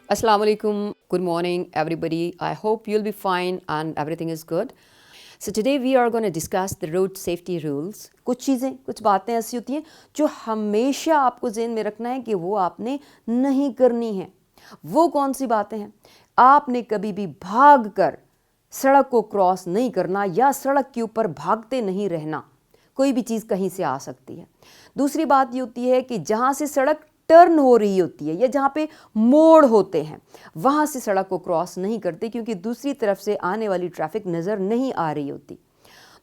Assalamu alaikum, good morning everybody. I hope you'll be fine and everything is good. So today we are going to discuss the road safety rules. कुछ बातें ऐसी होती हैं जो हमेशा आपको ज़हन में रखना है कि वो आपने नहीं करनी है. वो कौन सी बातें हैं? आपने कभी भी भाग कर सड़क को क्रॉस नहीं करना या सड़क के ऊपर भागते नहीं रहना. कोई भी चीज़ कहीं से आ सकती है. दूसरी बात ये होती है कि जहाँ से सड़क टर्न हो रही होती है या जहाँ पे मोड़ होते हैं वहाँ से सड़क को क्रॉस नहीं करते क्योंकि दूसरी तरफ से आने वाली ट्रैफिक नज़र नहीं आ रही होती.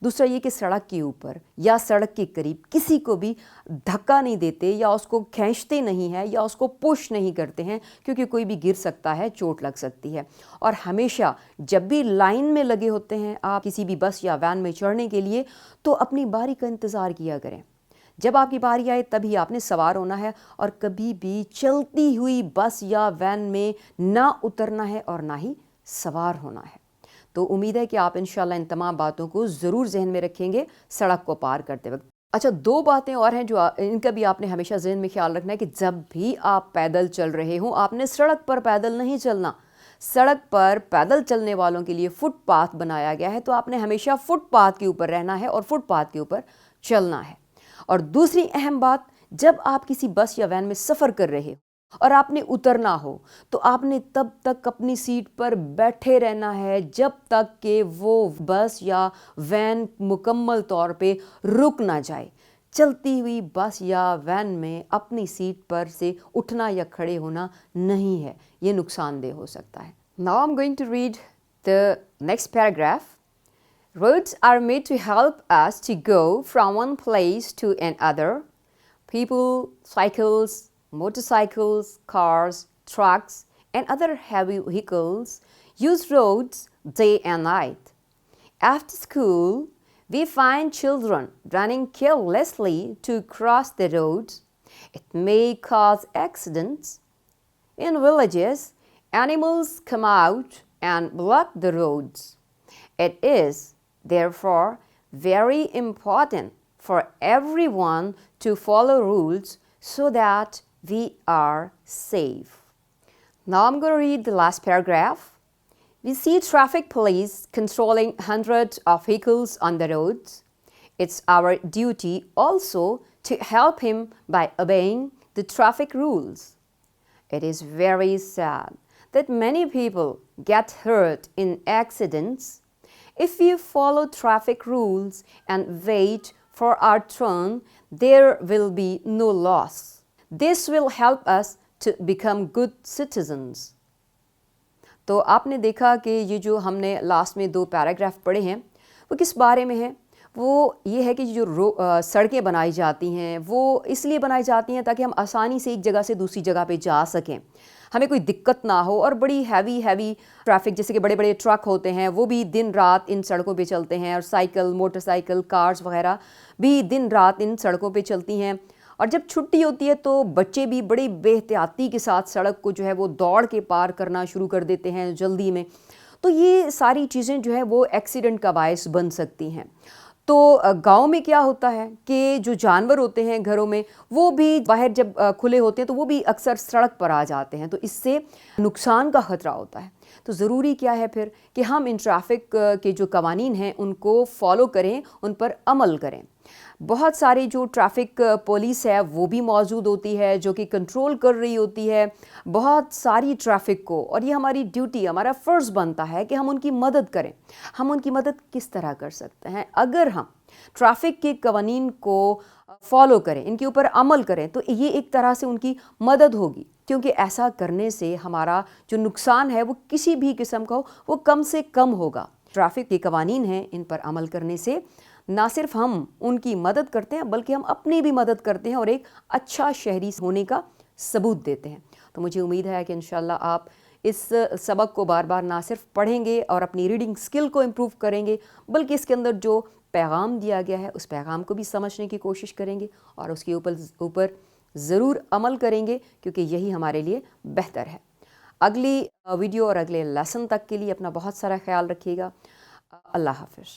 दूसरा ये कि सड़क के ऊपर या सड़क के करीब किसी को भी धक्का नहीं देते या उसको खींचते नहीं हैं या उसको पुश नहीं करते हैं क्योंकि कोई भी गिर सकता है, चोट लग सकती है. और हमेशा जब भी लाइन में लगे होते हैं आप किसी भी बस या वैन में चढ़ने के लिए तो अपनी बारी का इंतज़ार किया करें. जब आपकी बारी आए तभी आपने सवार होना है और कभी भी चलती हुई बस या वैन में ना उतरना है और ना ही सवार होना है. तो उम्मीद है कि आप इंशाल्लाह इन तमाम बातों को ज़रूर जहन में रखेंगे सड़क को पार करते वक्त. अच्छा, दो बातें और हैं जो इनका भी आपने हमेशा जहन में ख्याल रखना है कि जब भी आप पैदल चल रहे हों आपने सड़क पर पैदल नहीं चलना. सड़क पर पैदल चलने वालों के लिए फुटपाथ बनाया गया है तो आपने हमेशा फुटपाथ के ऊपर रहना है और फुटपाथ के ऊपर चलना है. और दूसरी अहम बात, जब आप किसी बस या वैन में सफ़र कर रहे हो और आपने उतरना हो तो आपने तब तक अपनी सीट पर बैठे रहना है जब तक कि वो बस या वैन मुकम्मल तौर पे रुक ना जाए. चलती हुई बस या वैन में अपनी सीट पर से उठना या खड़े होना नहीं है, ये नुकसानदेह हो सकता है. Now I am going to read the next paragraph. Roads are made to help us to go from one place to another. People, cycles, motorcycles, cars, trucks, and other heavy vehicles use roads day and night. After school, we find children running carelessly to cross the roads. It may cause accidents. In villages, animals come out and block the roads. It is therefore very important for everyone to follow rules so that we are safe. Now I'm going to read the last paragraph. We see traffic police controlling hundreds of vehicles on the roads. It's our duty also to help him by obeying the traffic rules. It is very sad that many people get hurt in accidents. If we follow traffic rules and wait for our turn, there will be no loss. This will help us to become good citizens. तो आपने देखा कि ये जो हमने last में दो paragraph पढ़े हैं वो किस बारे में है. वो ये है कि जो सड़कें बनाई जाती हैं वो इसलिए बनाई जाती हैं ताकि हम आसानी से एक जगह से दूसरी जगह पे जा सकें, हमें कोई दिक्कत ना हो. और बड़ी हैवी ट्रैफिक जैसे कि बड़े बड़े ट्रक होते हैं वो भी दिन रात इन सड़कों पे चलते हैं और साइकिल, मोटरसाइकिल, कार्स वगैरह भी दिन रात इन सड़कों पे चलती हैं. और जब छुट्टी होती है तो बच्चे भी बड़ी बेहतियाती के साथ सड़क को जो है वो दौड़ के पार करना शुरू कर देते हैं जल्दी में. तो ये सारी चीज़ें जो है वो एक्सीडेंट का बायस बन सकती हैं. तो गांव में क्या होता है कि जो जानवर होते हैं घरों में वो भी बाहर जब खुले होते हैं तो वो भी अक्सर सड़क पर आ जाते हैं, तो इससे नुकसान का ख़तरा होता है. तो ज़रूरी क्या है फिर कि हम इन ट्रैफिक के जो कवानीन हैं उनको फॉलो करें, उन पर अमल करें. बहुत सारी जो ट्रैफिक पुलिस है वो भी मौजूद होती है जो कि कंट्रोल कर रही होती है बहुत सारी ट्रैफिक को, और ये हमारी ड्यूटी, हमारा फ़र्ज़ बनता है कि हम उनकी मदद करें. हम उनकी मदद किस तरह कर सकते हैं? अगर हम ट्रैफिक के कवानीन को फॉलो करें, इनके ऊपर अमल करें तो ये एक तरह से उनकी मदद होगी, क्योंकि ऐसा करने से हमारा जो नुकसान है वो किसी भी किस्म का हो वो कम से कम होगा. ट्रैफिक के कवानीन हैं इन पर अमल करने से ना सिर्फ हम उनकी मदद करते हैं बल्कि हम अपनी भी मदद करते हैं और एक अच्छा शहरी होने का सबूत देते हैं. तो मुझे उम्मीद है कि इंशाल्लाह आप इस सबक को बार बार ना सिर्फ पढ़ेंगे और अपनी रीडिंग स्किल को इम्प्रूव करेंगे बल्कि इसके अंदर जो पैगाम दिया गया है उस पैगाम को भी समझने की कोशिश करेंगे और उसके ऊपर ज़रूर अमल करेंगे क्योंकि यही हमारे लिए बेहतर है. अगली वीडियो और अगले लेसन तक के लिए अपना बहुत सारा ख्याल रखिएगा. अल्लाह हाफ़िज़.